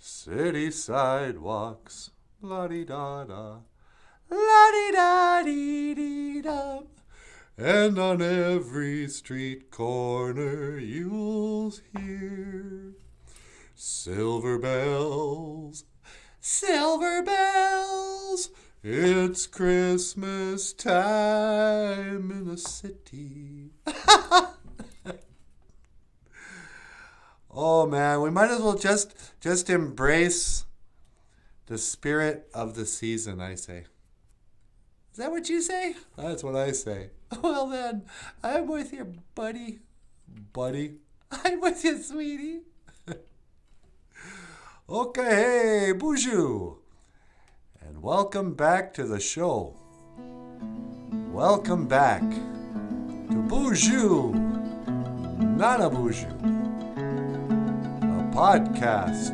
City sidewalks, la-di-da-da, la-di-da-dee-dee-dum. And on every street corner you'll hear silver bells, silver bells. It's Christmas time in the city. Oh man, we might as well just embrace the spirit of the season, I say. Is that what you say? That's what I say. Well then, I'm with you, buddy. Buddy. I'm with you, sweetie. Okay, hey, bonjour. And welcome back to the show. Welcome back to Bonjour, NANABOOZHOO. Podcast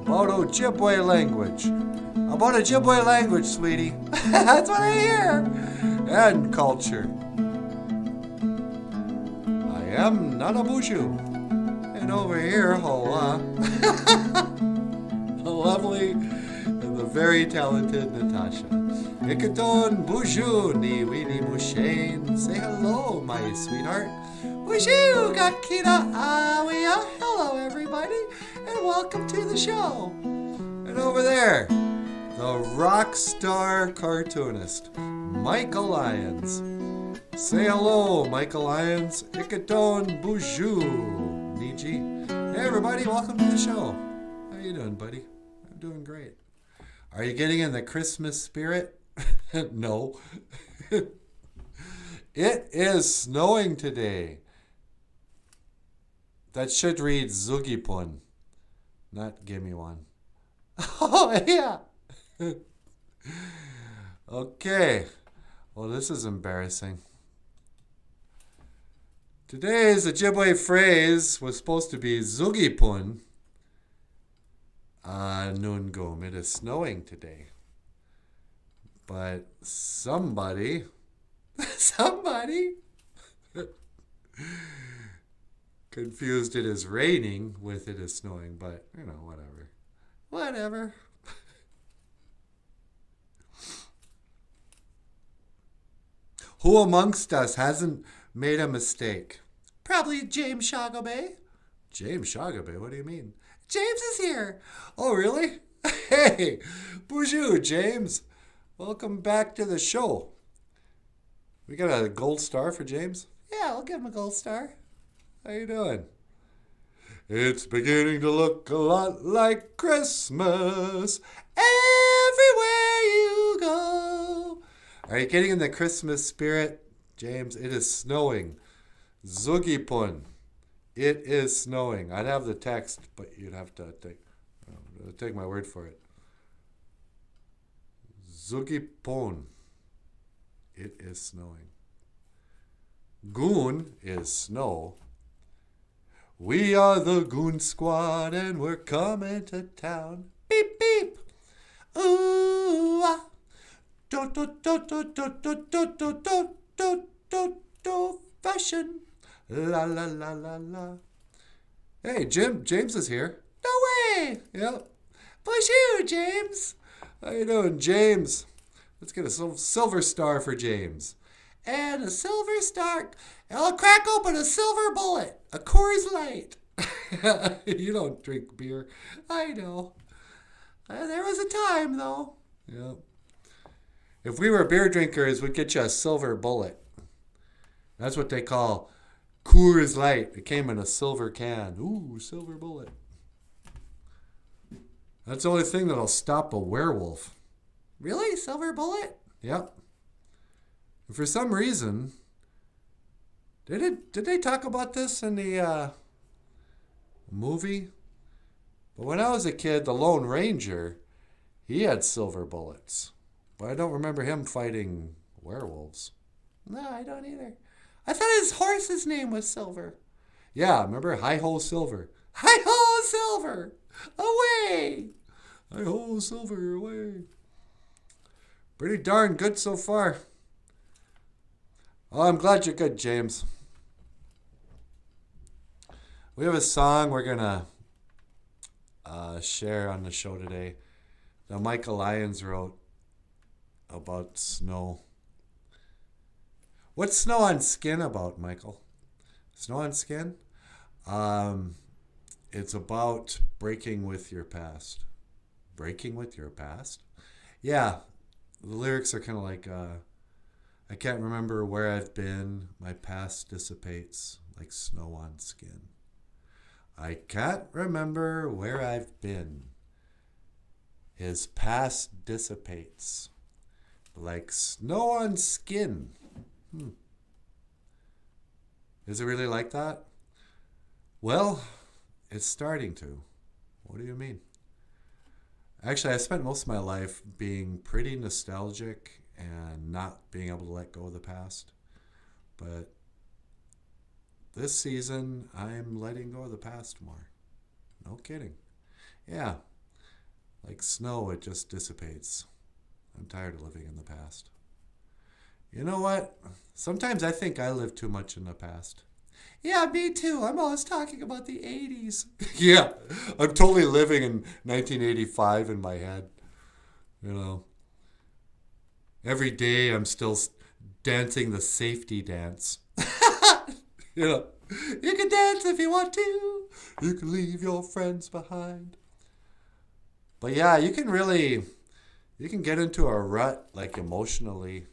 about Ojibwe language. About Ojibwe language, sweetie. That's what I hear. And culture. I am NANABOOZHOO. And over here, Hoa, the lovely and the very talented Natasha. Ikaton Boozhoo ni weenie mushane. Say hello, my sweetheart. Boozhoo gakina awia. Hello, everybody, and welcome to the show. And over there, the rock star cartoonist, Michael Lyons. Say hello, Michael Lyons. Ikaton Boozhoo, Niji. Hey, everybody, welcome to the show. How you doing, buddy? I'm doing great. Are you getting in the Christmas spirit? No. It is snowing today. That should read Zugipun, not gimme one. Oh, yeah. Okay. Well, this is embarrassing. Today's Ojibwe phrase was supposed to be Zugipun. Nungum. It is snowing today. But somebody confused it as raining with it as snowing, but, whatever. Whatever. Who amongst us hasn't made a mistake? Probably James Shagabe. James Shagabe? What do you mean? James is here. Oh, really? Hey, bonjour, James. Welcome back to the show. We got a gold star for James? Yeah, I'll give him a gold star. How you doing? It's beginning to look a lot like Christmas everywhere you go. Are you getting in the Christmas spirit, James? It is snowing. Zugipun. It is snowing. I'd have the text, but you'd have to take my word for it. Zugipun. It is snowing. Goon is snow. We are the Goon Squad and we're coming to town. Beep, beep. Ooh, ah. Do, do, do, do, do, do, do, do, do, do, do, do, fashion. La, la, la, la, la. Hey, James is here. No way. Yep. Bonjour, James. How you doing, James? Let's get a silver star for James. And a silver star. I'll crack open a silver bullet. A Coors Light. You don't drink beer. I know. There was a time, though. Yep. If we were beer drinkers, we'd get you a silver bullet. That's what they call Coors Light. It came in a silver can. Ooh, silver bullet. That's the only thing that'll stop a werewolf. Really? Silver bullet? Yep. And for some reason, did they talk about this in the movie? But when I was a kid, the Lone Ranger, he had silver bullets. But I don't remember him fighting werewolves. No, I don't either. I thought his horse's name was Silver. Yeah, remember? Hi-ho, Silver. Hi-ho, Silver! Away! Hi-ho, Silver, away. Pretty darn good so far. Oh, I'm glad you're good, James. We have a song we're going to share on the show today that Michael Lyons wrote about snow. What's Snow on Skin about, Michael? Snow on Skin? It's about breaking with your past. Breaking with your past? Yeah, the lyrics are kind of like, I can't remember where I've been. My past dissipates like snow on skin. I can't remember where I've been. His past dissipates like snow on skin. Is it really like that? Well, it's starting to. What do you mean? Actually, I spent most of my life being pretty nostalgic and not being able to let go of the past. But this season, I'm letting go of the past more. No kidding. Yeah, like snow, it just dissipates. I'm tired of living in the past. You know what? Sometimes I think I live too much in the past. Yeah, me too. I'm always talking about the 80s. Yeah, I'm totally living in 1985 in my head. You know, every day I'm still dancing the safety dance. You know, you can dance if you want to. You can leave your friends behind. But yeah, you can get into a rut, like emotionally,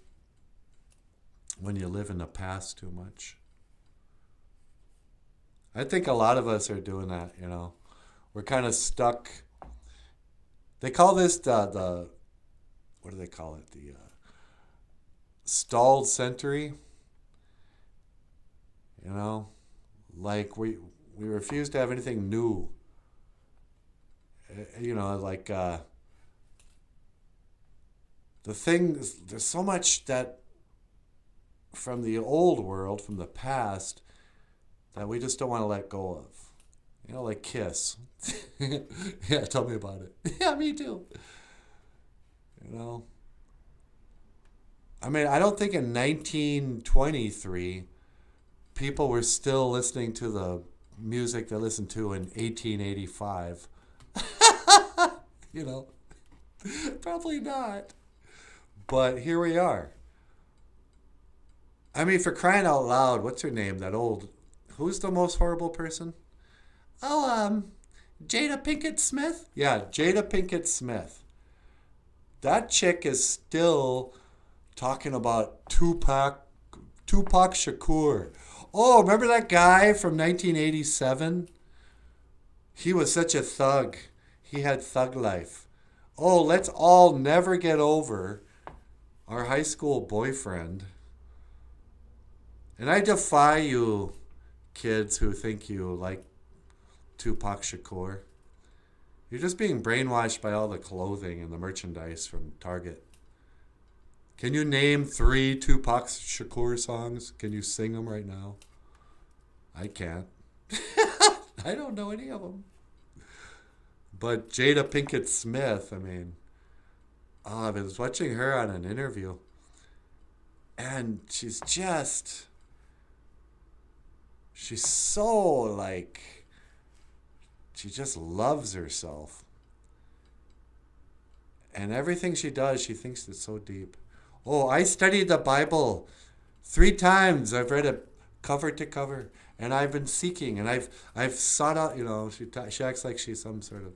when you live in the past too much. I think a lot of us are doing that, you know. We're kind of stuck. They call this the what do they call it? The stalled century. You know, like we refuse to have anything new. You know, like the things, there's so much that from the old world, from the past, that we just don't want to let go of. You know, like Kiss. Yeah, tell me about it. Yeah, me too. You know, I mean, I don't think in 1923 people were still listening to the music they listened to in 1885. You know, probably not. But here we are. I mean, for crying out loud, what's her name? That old, who's the most horrible person? Oh, Jada Pinkett Smith? Yeah, Jada Pinkett Smith. That chick is still talking about Tupac Shakur. Oh, remember that guy from 1987? He was such a thug. He had thug life. Oh, let's all never get over our high school boyfriend. And I defy you, kids who think you like Tupac Shakur. You're just being brainwashed by all the clothing and the merchandise from Target. Can you name 3 Tupac Shakur songs? Can you sing them right now? I can't. I don't know any of them. But Jada Pinkett Smith, I mean, I was watching her on an interview, and she's so like, she just loves herself. And everything she does, she thinks it's so deep. Oh, I studied the Bible 3 times. I've read it cover to cover, and I've been seeking, and I've sought out. You know, she acts like she's some sort of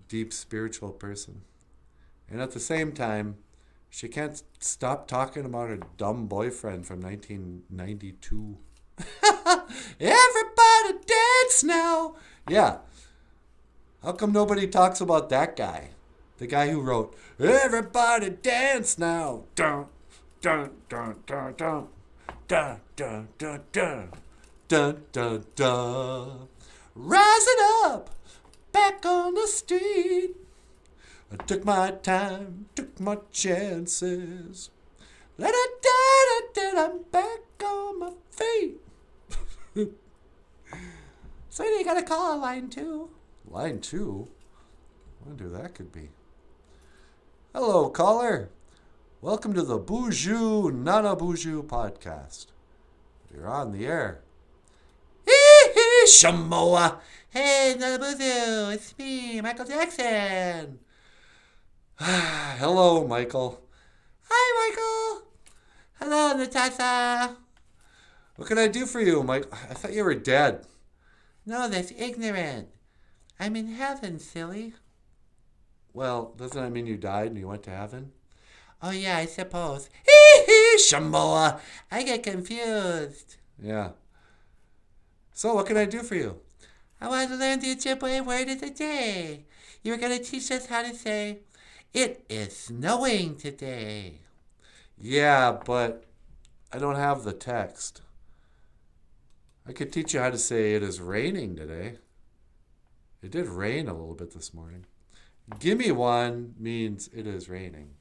deep spiritual person, and at the same time, she can't stop talking about her dumb boyfriend from 1992. Everybody dance now. Yeah. How come nobody talks about that guy? The guy who wrote, everybody dance now. Dun, dun, dun, dun, dun. Dun, dun, dun, dun. Dun, dun, dun. Rising up, back on the street. I took my time, took my chances. Let it die, I'm back on my feet. Sweetie, you gotta call line 2. Line 2? I wonder who that could be. Hello, caller. Welcome to the NANABOOZHOO podcast. You're on the air. Shamoa. Hey, NANABOOZHOO, it's me, Michael Jackson. Hello, Michael. Hi, Michael. Hello, Natasha. What can I do for you, Mike? I thought you were dead. No, that's ignorant. I'm in heaven, silly. Well, doesn't that mean you died and you went to heaven? Oh, yeah, I suppose. Shamoa. I get confused. Yeah. So, what can I do for you? I want to learn the Ojibwe word of the day. You were going to teach us how to say, it is snowing today. Yeah, but I don't have the text. I could teach you how to say it is raining today. It did rain a little bit this morning. Gimme one means it is raining.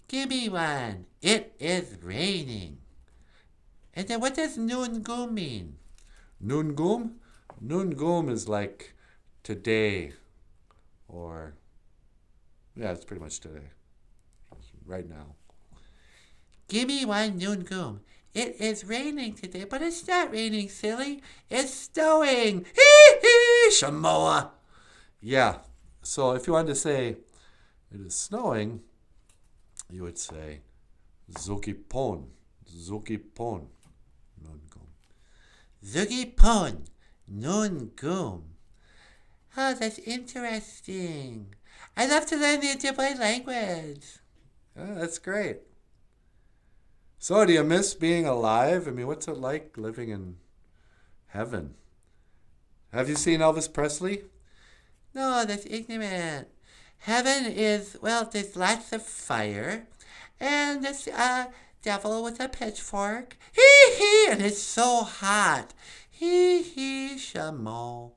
Gimme one. It is raining. And then what does noongoom mean? Noongoom? Noongoom is like today. Or, yeah, it's pretty much today. Right now. Gimme one noongoom. It is raining today, but it's not raining, silly. It's snowing. Shamoa. Yeah. So if you wanted to say it is snowing, you would say Zukipon. Zukipon. Noongoom. Zukipon. Noongoom. Oh, that's interesting. I love to learn the Ojibwe language. Oh, that's great. So, do you miss being alive? I mean, what's it like living in heaven? Have you seen Elvis Presley? No, that's ignorant. Heaven is, well, there's lots of fire, and this devil with a pitchfork. Hee, and it's so hot. Hee, shamo.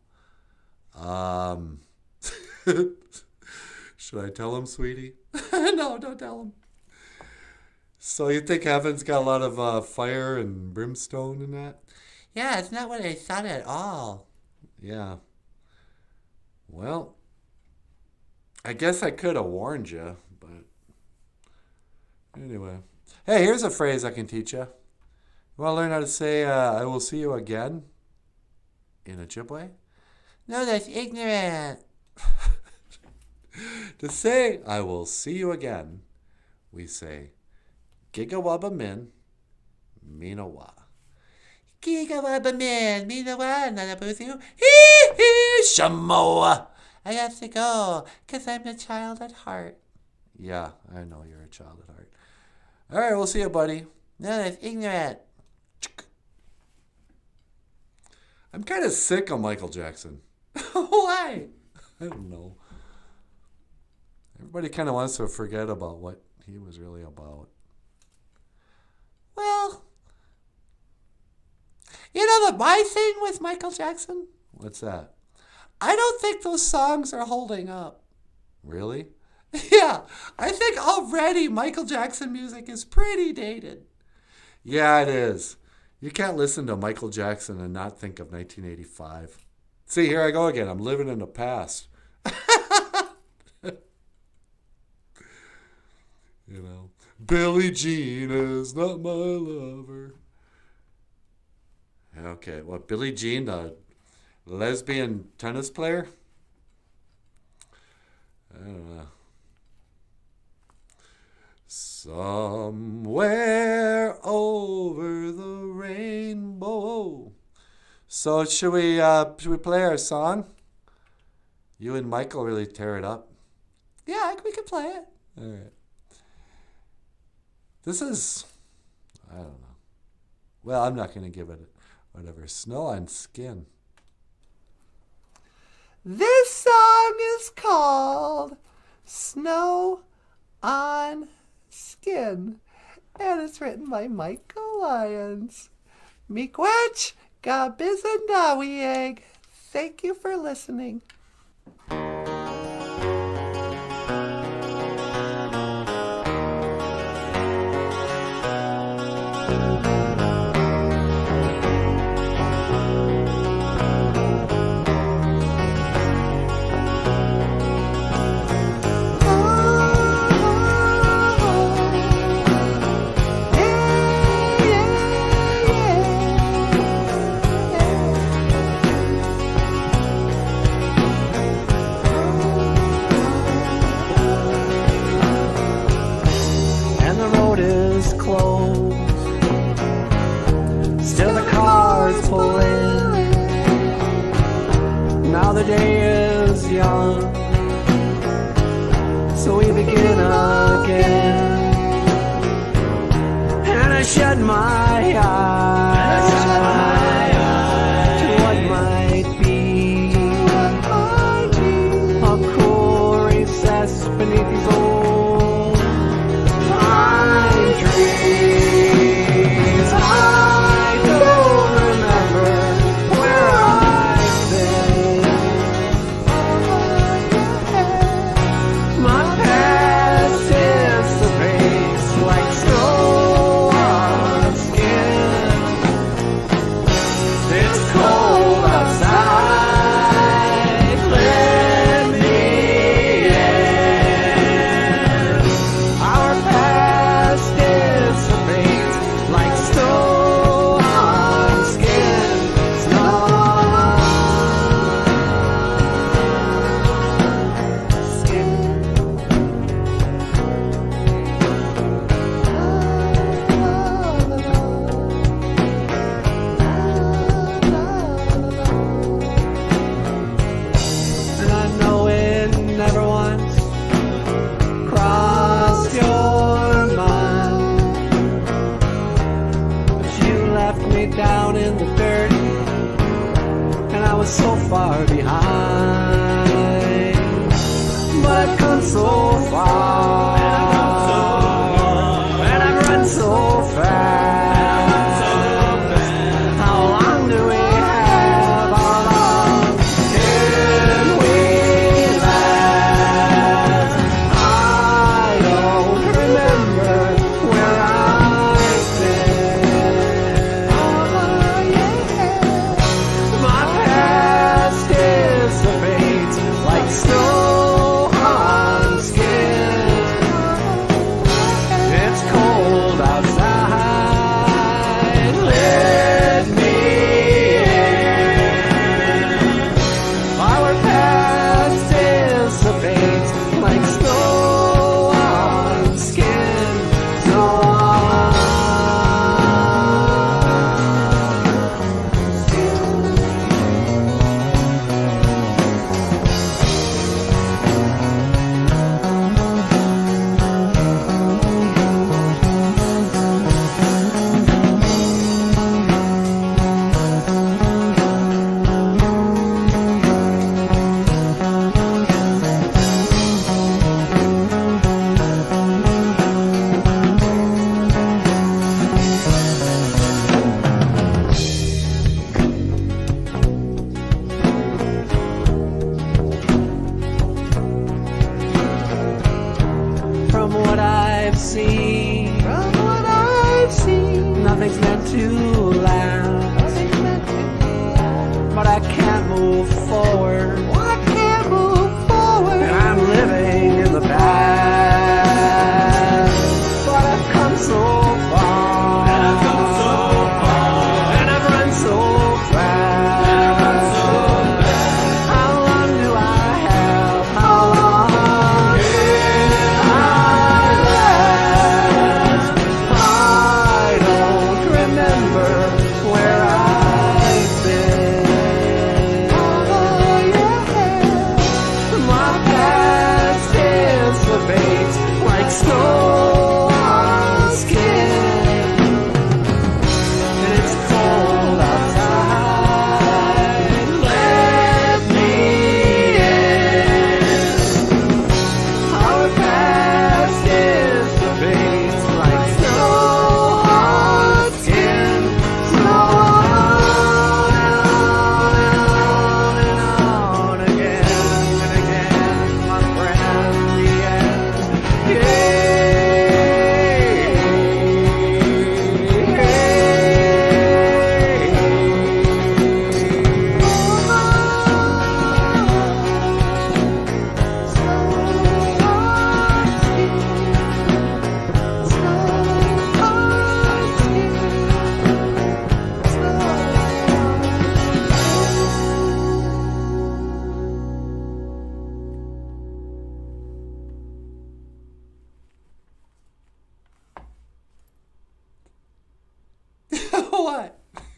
Should I tell him, sweetie? No, don't tell him. So you think heaven's got a lot of fire and brimstone in that? Yeah, it's not what I thought at all. Yeah. Well, I guess I could have warned you, but anyway. Hey, here's a phrase I can teach you. You want to learn how to say, I will see you again in Ojibwe? No, that's ignorant. To say, I will see you again, we say, Gigawabamin, Minawa. Gigawabamin, Minawa, NANABOOZHOO. Hee, shamoa. I have to go, because I'm a child at heart. Yeah, I know you're a child at heart. All right, we'll see you, buddy. No, that's ignorant. I'm kind of sick of Michael Jackson. Why? I don't know. Everybody kind of wants to forget about what he was really about. Well, you know my thing with Michael Jackson? What's that? I don't think those songs are holding up. Really? Yeah, I think already Michael Jackson music is pretty dated. Yeah, it is. You can't listen to Michael Jackson and not think of 1985. See, here I go again. I'm living in the past. You know, Billie Jean is not my lover. Okay, what, Billie Jean, the lesbian tennis player? I don't know. Somewhere over the rainbow. So should we play our song? You and Michael really tear it up. Yeah, we could play it. All right. This is, I don't know. Well, I'm not going to give it whatever. Snow on Skin. This song is called Snow on Skin, and it's written by Michael Lyons. Miigwech Gabizendawieg. Thank you for listening. the day is young, so we begin again. And I shut my eyes to what might be a cool recess beneath these old pine trees. I don't remember where I've been. My past dissipates like snow on skin. It's cold outside, let me in. Our past dissipates like snow on skin. Snow on skin. And I know it never once crossed your mind, but you left me down in the dirt, and I was so far behind. But I've come so far, and I've run so fast. How long do we have? How long can we last? I don't remember where I've been. My past dissipates like snow on skin. It's cold outside, let me in. Our past dissipates like snow on skin. Snow on From what I've seen, nothing's meant to last. But I can't move forward. And I'm living in the past. But I've come so far, and I've run so fast. How long do I have? How long can I last? I don't remember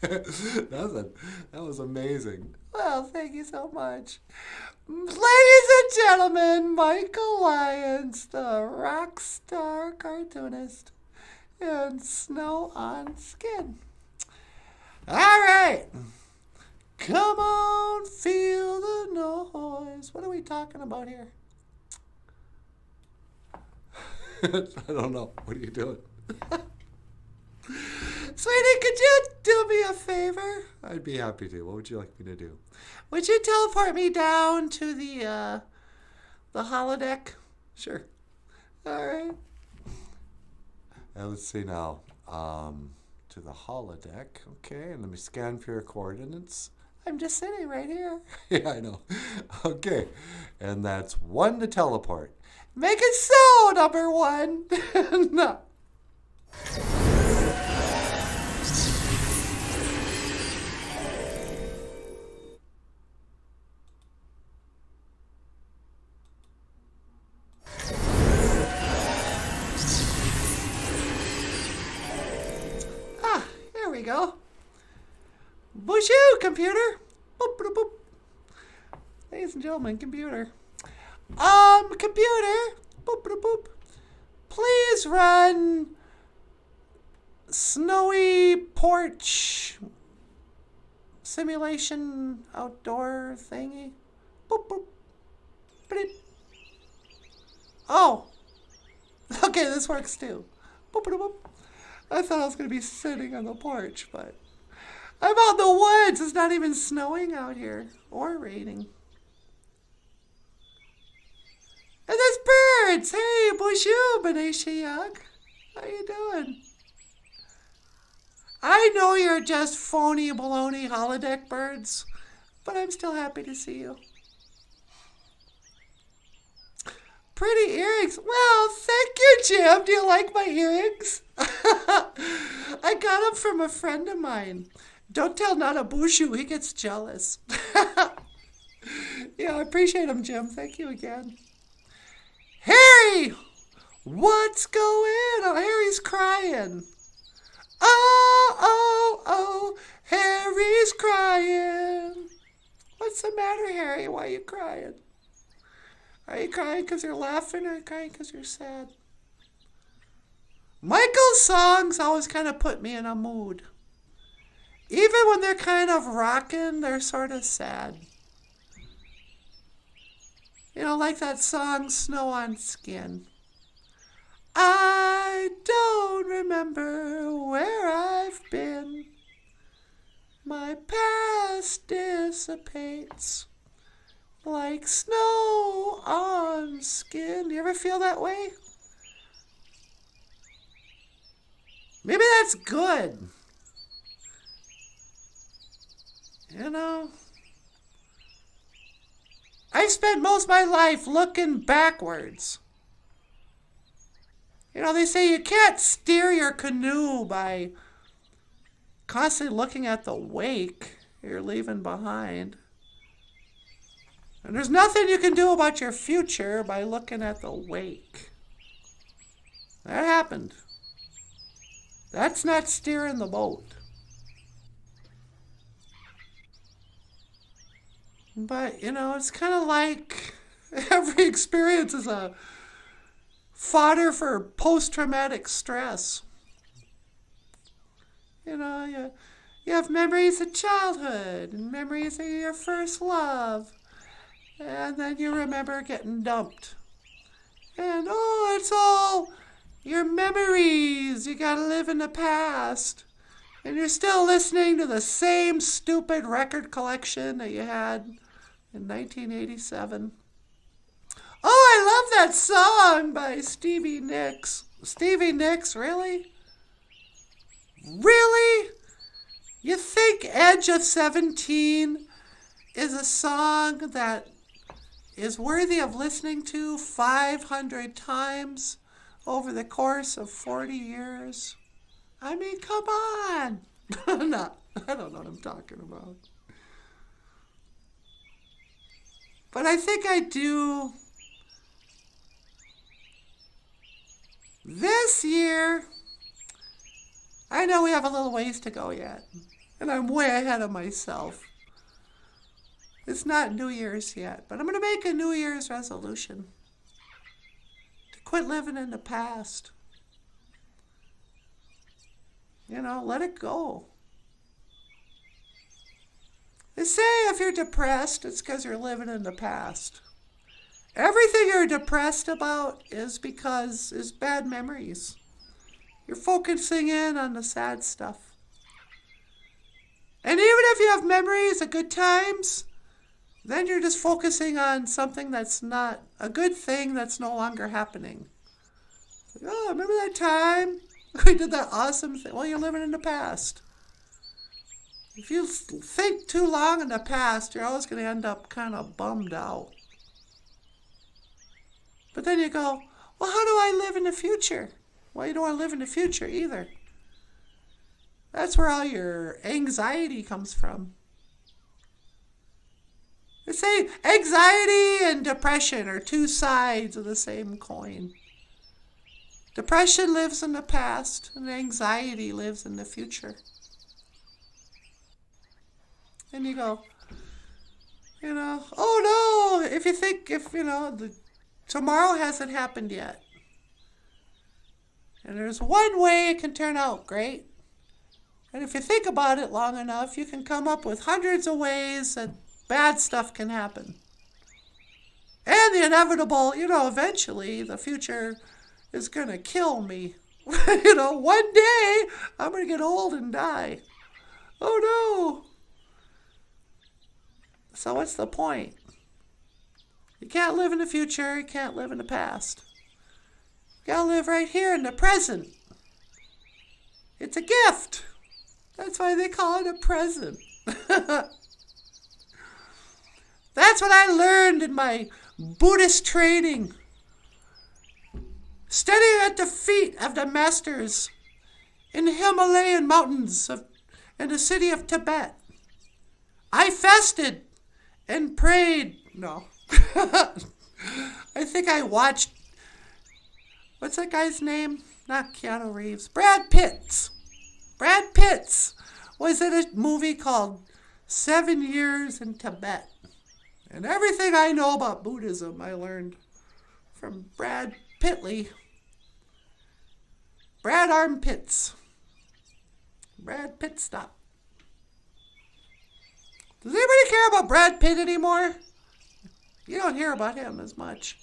That was amazing. Well, thank you so much. Ladies and gentlemen, Michael Lyons, the rock star cartoonist, and Snow on Skin. All right. Come on, feel the noise. What are we talking about here? I don't know. What are you doing? Sweetie, could you do me a favor? I'd be happy to. What would you like me to do? Would you teleport me down to the holodeck? Sure. All right. Let's see now. To the holodeck. Okay, and let me scan for your coordinates. I'm just sitting right here. Yeah, I know. Okay, and that's 1 to teleport. Make it so, number 1. No. Here we go. Boozhoo, computer. Boop, boop, boop. Ladies and gentlemen, computer. Computer. Boop, boop, boop. Please run snowy porch simulation outdoor thingy. Boop, boop. Beep. Oh. Okay, this works too. Boop, boop, boop. I thought I was going to be sitting on the porch, but I'm out in the woods. It's not even snowing out here or raining. And there's birds. Hey, Boozhoo, Benishiyag. How you doing? I know you're just phony baloney holodeck birds, but I'm still happy to see you. Pretty earrings. Well, thank you, Jim. Do you like my earrings? I got them from a friend of mine. Don't tell NANABOOZHOO. He gets jealous. Yeah, I appreciate them, Jim. Thank you again. Harry! What's going on? Harry's crying. Oh, Harry's crying. What's the matter, Harry? Why are you crying? Are you crying because you're laughing or are you crying because you're sad? Michael's songs always kind of put me in a mood. Even when they're kind of rocking, they're sort of sad. You know, like that song, Snow on Skin. I don't remember where I've been. My past dissipates like snow on skin. Do you ever feel that way? Maybe that's good. You know, I spent most of my life looking backwards. You know, they say you can't steer your canoe by constantly looking at the wake you're leaving behind. And there's nothing you can do about your future by looking at the wake. That happened. That's not steering the boat. But, you know, it's kind of like every experience is a fodder for post-traumatic stress. You know, you have memories of childhood and memories of your first love. And then you remember getting dumped. And, oh, it's all your memories. You gotta live in the past. And you're still listening to the same stupid record collection that you had in 1987. Oh, I love that song by Stevie Nicks. Stevie Nicks, really? Really? You think Edge of 17 is a song that is worthy of listening to 500 times over the course of 40 years? I mean, come on. No, I don't know what I'm talking about. But I think I do. This year, I know we have a little ways to go yet. And I'm way ahead of myself. It's not New Year's yet, but I'm going to make a New Year's resolution to quit living in the past. You know, let it go. They say if you're depressed, it's because you're living in the past. Everything you're depressed about is because it's bad memories. You're focusing in on the sad stuff. And even if you have memories of good times, then you're just focusing on something that's not a good thing that's no longer happening. Oh, remember that time we did that awesome thing? Well, you're living in the past. If you think too long in the past, you're always going to end up kind of bummed out. But then you go, well, how do I live in the future? Well, you don't want to live in the future either. That's where all your anxiety comes from. They say anxiety and depression are two sides of the same coin. Depression lives in the past, and anxiety lives in the future. And you go, oh no, if tomorrow hasn't happened yet. And there's one way it can turn out great. And if you think about it long enough, you can come up with hundreds of ways that bad stuff can happen. And the inevitable, eventually the future is going to kill me. One day I'm going to get old and die. Oh no. So what's the point? You can't live in the future, you can't live in the past. You gotta live right here in the present. It's a gift. That's why they call it a present. That's what I learned in my Buddhist training. Studying at the feet of the masters in the Himalayan mountains in the city of Tibet. I fasted and prayed. No. I think I watched, what's that guy's name? Not Keanu Reeves. Brad Pitt was in a movie called 7 Years in Tibet. And everything I know about Buddhism I learned from Brad Pitley. Brad Armpits. Brad Pitt Stop. Does anybody care about Brad Pitt anymore? You don't hear about him as much.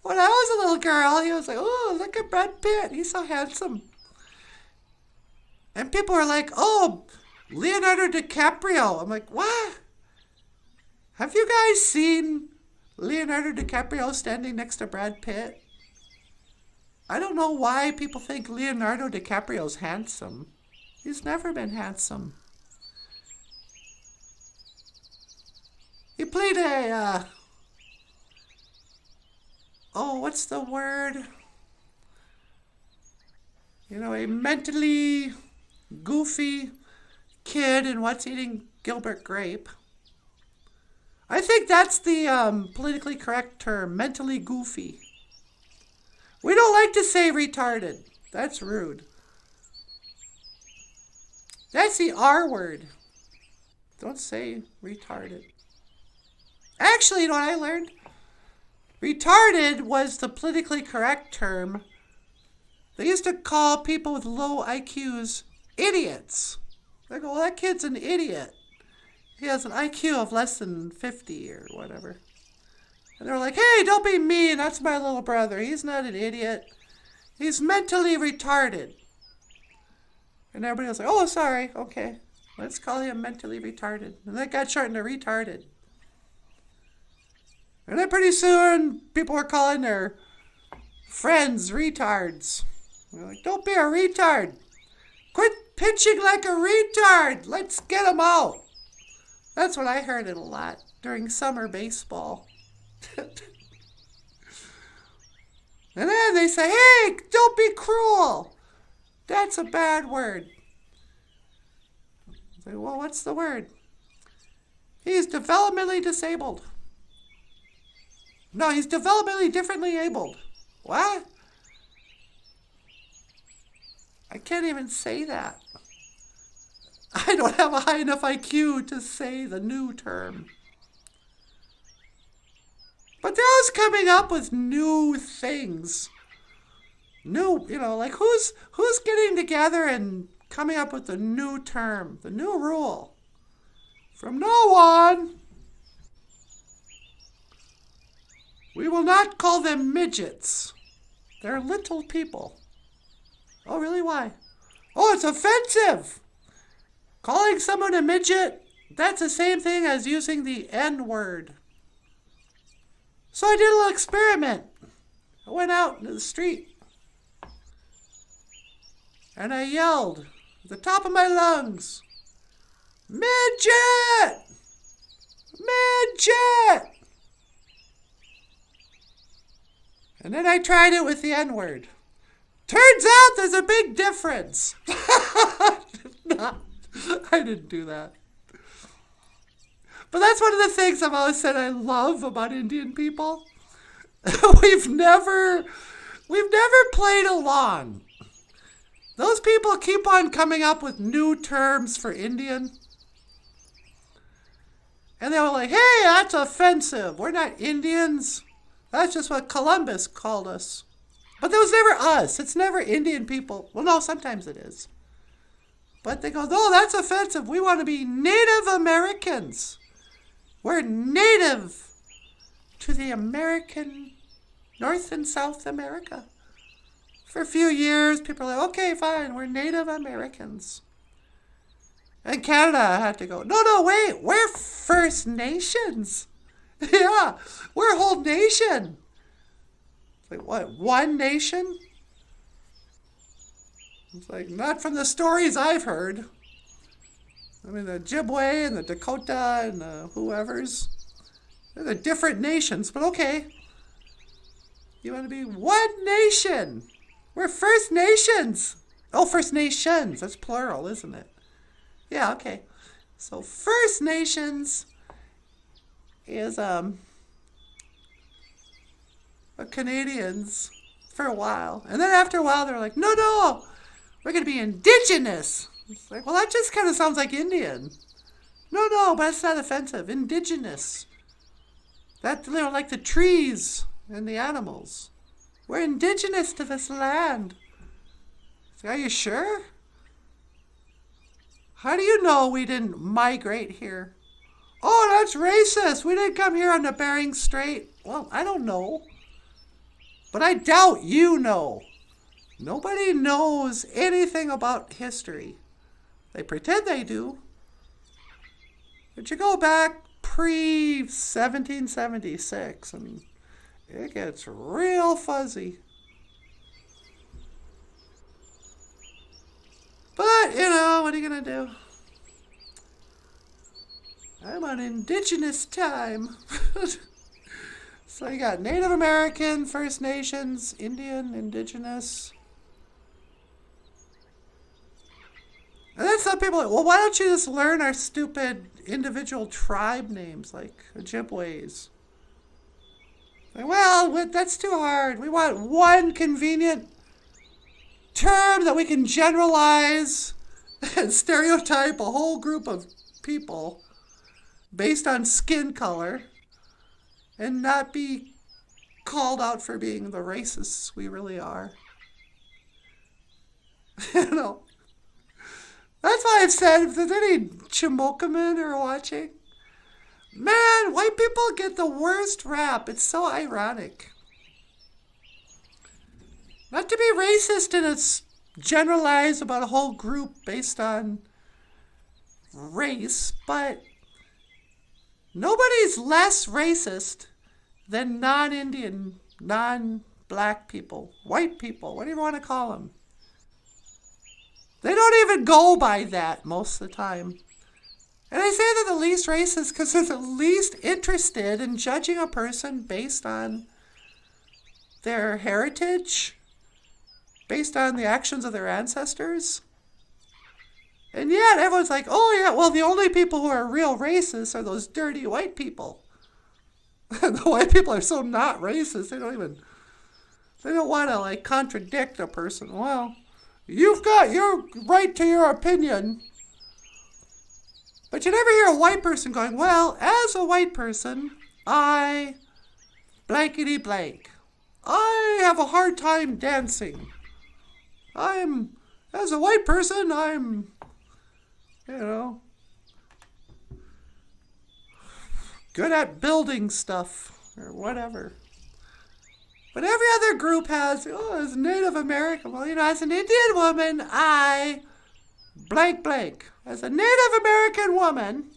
When I was a little girl, he was like, oh, look at Brad Pitt. He's so handsome. And people were like, oh, Leonardo DiCaprio. I'm like, what? Have you guys seen Leonardo DiCaprio standing next to Brad Pitt? I don't know why people think Leonardo DiCaprio's handsome. He's never been handsome. He played what's the word? A mentally goofy kid in What's Eating Gilbert Grape. I think that's the politically correct term, mentally goofy. We don't like to say retarded. That's rude. That's the R word. Don't say retarded. Actually, you know what I learned? Retarded was the politically correct term. They used to call people with low IQs idiots. They go, well, that kid's an idiot. He has an IQ of less than 50 or whatever. And they're like, hey, don't be mean. That's my little brother. He's not an idiot. He's mentally retarded. And everybody was like, oh, sorry. Okay. Let's call him mentally retarded. And that got shortened to retarded. And then pretty soon, people were calling their friends retards. They're like, don't be a retard. Quit pitching like a retard. Let's get him out. That's what I heard it a lot during summer baseball. And then they say, hey, don't be cruel. That's a bad word. I say, well, what's the word? He's developmentally disabled. No, he's developmentally differently abled. What? I can't even say that. I don't have a high enough IQ to say the new term. But they're always coming up with new things. New, like who's getting together and coming up with the new term, the new rule? From now on, we will not call them midgets. They're little people. Oh, really? Why? Oh, it's offensive. Calling someone a midget, that's the same thing as using the N-word. So I did a little experiment. I went out into the street and I yelled at the top of my lungs, "Midget! Midget!" And then I tried it with the N-word. Turns out there's a big difference. I didn't do that. But that's one of the things I've always said I love about Indian people. We've never played along. Those people keep on coming up with new terms for Indian. And they were like, hey, that's offensive. We're not Indians. That's just what Columbus called us. But that was never us. It's never Indian people. Well, no, sometimes it is. But they go, no, that's offensive. We want to be Native Americans. We're native to the American, North and South America. For a few years, people are like, okay, fine, we're Native Americans. And Canada had to go, no, wait, we're First Nations. Yeah, we're a whole nation. It's like, what, one nation? It's like, not from the stories I've heard. I mean, the Ojibwe and the Dakota and the whoever's, they're different nations, but okay. You want to be one nation. We're First Nations. Oh, First Nations. That's plural, isn't it? Yeah, okay. So First Nations is Canadians for a while. And then after a while, they're like, no, we're going to be Indigenous. It's like, well, that just kind of sounds like Indian. No, but it's not offensive. Indigenous. That, like the trees and the animals. We're indigenous to this land. So are you sure? How do you know we didn't migrate here? Oh, that's racist. We didn't come here on the Bering Strait. Well, I don't know. But I doubt you know. Nobody knows anything about history. They pretend they do. But you go back pre-1776 and it gets real fuzzy. But, what are you going to do? I'm on indigenous time. So you got Native American, First Nations, Indian, Indigenous. And then some people are like, well, why don't you just learn our stupid individual tribe names like Ojibways? Like, well, that's too hard. We want one convenient term that we can generalize and stereotype a whole group of people based on skin color and not be called out for being the racists we really are. That's why I've said, if there's any Chimokamen who are watching, man, white people get the worst rap. It's so ironic. Not to be racist and it's generalized about a whole group based on race, but nobody's less racist than non-Indian, non-black people, white people, whatever you want to call them. They don't even go by that most of the time. And I say they're the least racist because they're the least interested in judging a person based on their heritage, based on the actions of their ancestors. And yet everyone's like, oh yeah, well the only people who are real racists are those dirty white people. The white people are so not racist, they don't want to contradict a person. Well, you've got your right to your opinion, But you never hear a white person going, well, as a white person, I blankety blank. I have a hard time dancing. As a white person, I'm, good at building stuff or whatever. But every other group has, as Native American, well, as an Indian woman, I blank blank. As a Native American woman,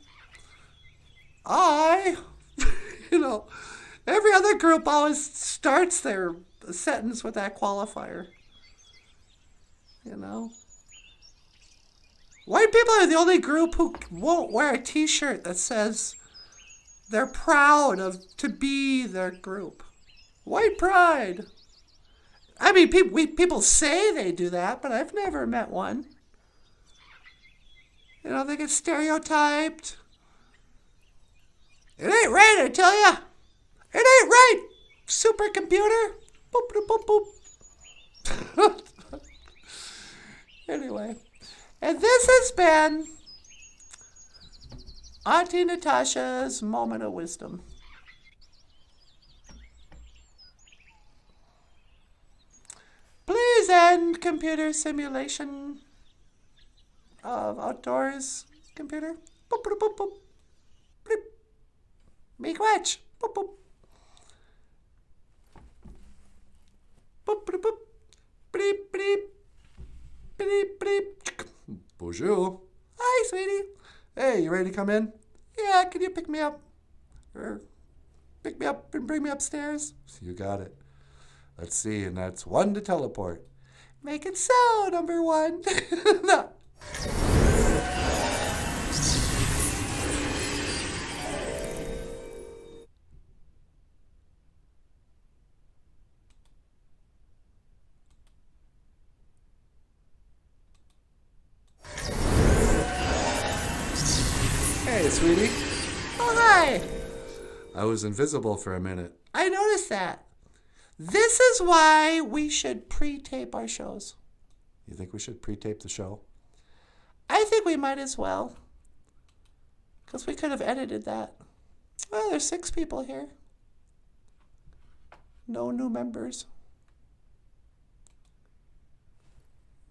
I, every other group always starts their sentence with that qualifier. White people are the only group who won't wear a t-shirt that says they're proud to be their group. White pride. I mean, people say they do that, but I've never met one. They get stereotyped. It ain't right, I tell ya. It ain't right, supercomputer. Boop, boop, boop, boop. Anyway, and this has been Auntie Natasha's moment of wisdom. Please end computer simulation of outdoors computer. Boop, boop, boop, boop. Bleep. Make watch. Boop, boop. Boop, boop, boop. Bleep, bleep. Bleep, bleep. Bonjour. Hi, sweetie. Hey, you ready to come in? Yeah, can you pick me up? Or pick me up and bring me upstairs? You got it. Let's see, and that's 1 to teleport. Make it so, number 1. No. Hey, sweetie. Oh, hi. I was invisible for a minute. I noticed that. This is why we should pre-tape our shows. You think we should pre-tape the show? I think we might as well. Because we could have edited that. Well, there's 6 people here. No new members.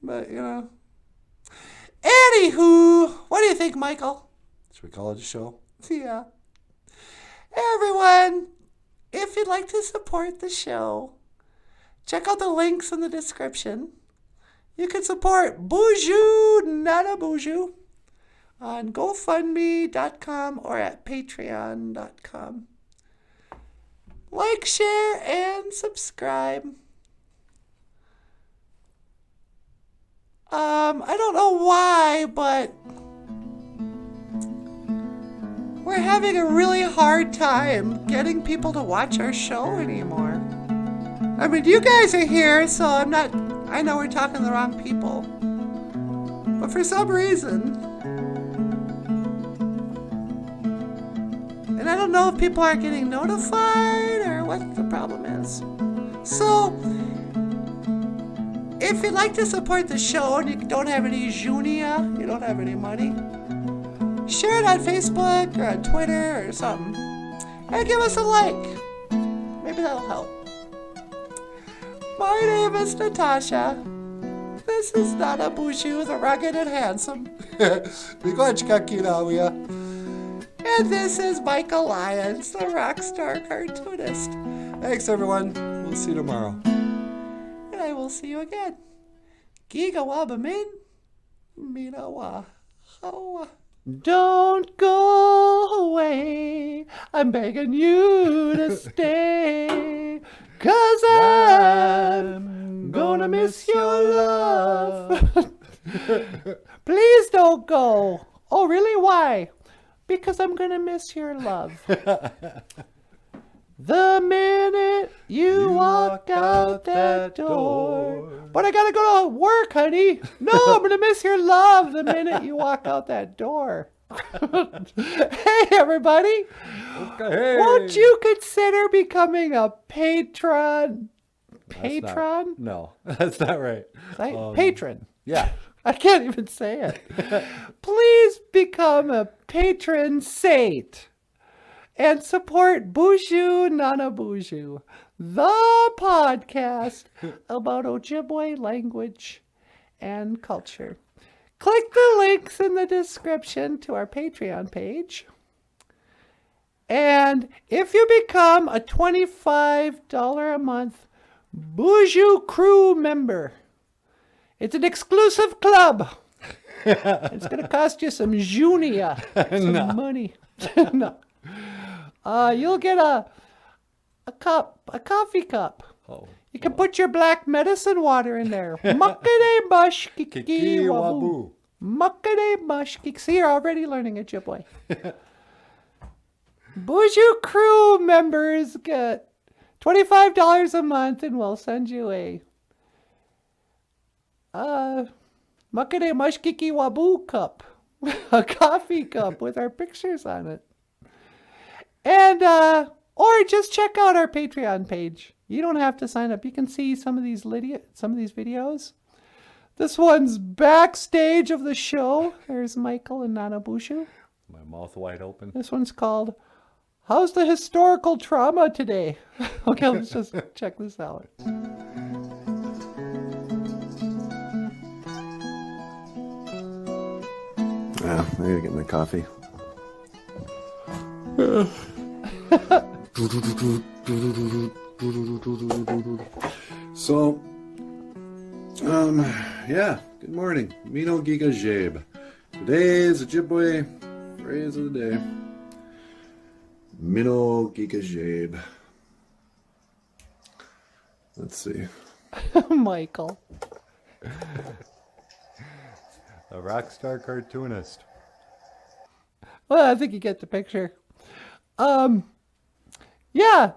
But, Anywho, what do you think, Michael? Should we call it a show? Yeah. Everyone, if you'd like to support the show, check out the links in the description. You can support Boozhoo, NANABOOZHOO on GoFundMe.com or at Patreon.com. Like, share, and subscribe. I don't know why, but we're having a really hard time getting people to watch our show anymore. I mean, you guys are here, so I know we're talking to the wrong people. But for some reason, and I don't know if people are getting notified or what the problem is. So, if you'd like to support the show and you don't have any junia, you don't have any money, share it on Facebook or on Twitter or something. And give us a like. Maybe that'll help. My name is Natasha. This is NANABOOZHOO, the rugged and handsome. And this is Michael Lyons, the rock star cartoonist. Thanks, everyone. We'll see you tomorrow. And I will see you again. Giga wabamin, minawa hawa. Don't go away. I'm begging you to stay. 'Cause I'm gonna miss your love. Please don't go. Oh, really? Why? Because I'm gonna miss your love. The minute you walk out that door. But I gotta go to work, honey. No, I'm gonna miss your love the minute you walk out that door. Hey, everybody. Okay. Won't you consider becoming a patron? Patron? No, that's not right. Patron. Yeah. I can't even say it. Please become a patron saint and support Boozhoo NANABOOZHOO, the podcast about Ojibwe language and culture. Click the links in the description to our Patreon page. And if you become a $25 a month Boozhoo Crew member, it's an exclusive club. It's going to cost you some junia, some money. No. You'll get a coffee cup. Oh. You can put your black medicine water in there. Muckety mush kiki Kiki waboo. wabu. Muckety mush kiki. See, you're already learning Ojibwe. Boozhoo Crew members get $25 a month, and we'll send you a Muckety mush kiki waboo cup, a coffee cup with our pictures on it. And or just check out our Patreon page. You don't have to sign up. You can see some of these videos. This one's backstage of the show. There's Michael and NANABOOZHOO. My mouth wide open. This one's called "How's the Historical Trauma Today?" Okay, let's just check this out. Yeah, I gotta get my coffee. So, yeah, good morning. Mino Giga Jabe. Today's Ojibwe phrase of the day. Mino Giga Jabe. Let's see. Michael. A rock star cartoonist. Well, I think you get the picture. Yeah.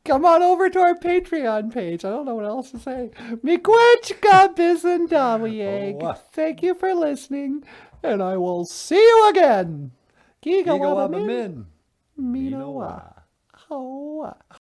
Come on over to our Patreon page. I don't know what else to say. Miigwech Bisandawieg. Oh, Thank you for listening, and I will see you again. Giga Giga Wabamin. Wabamin. Minowa. Hoa.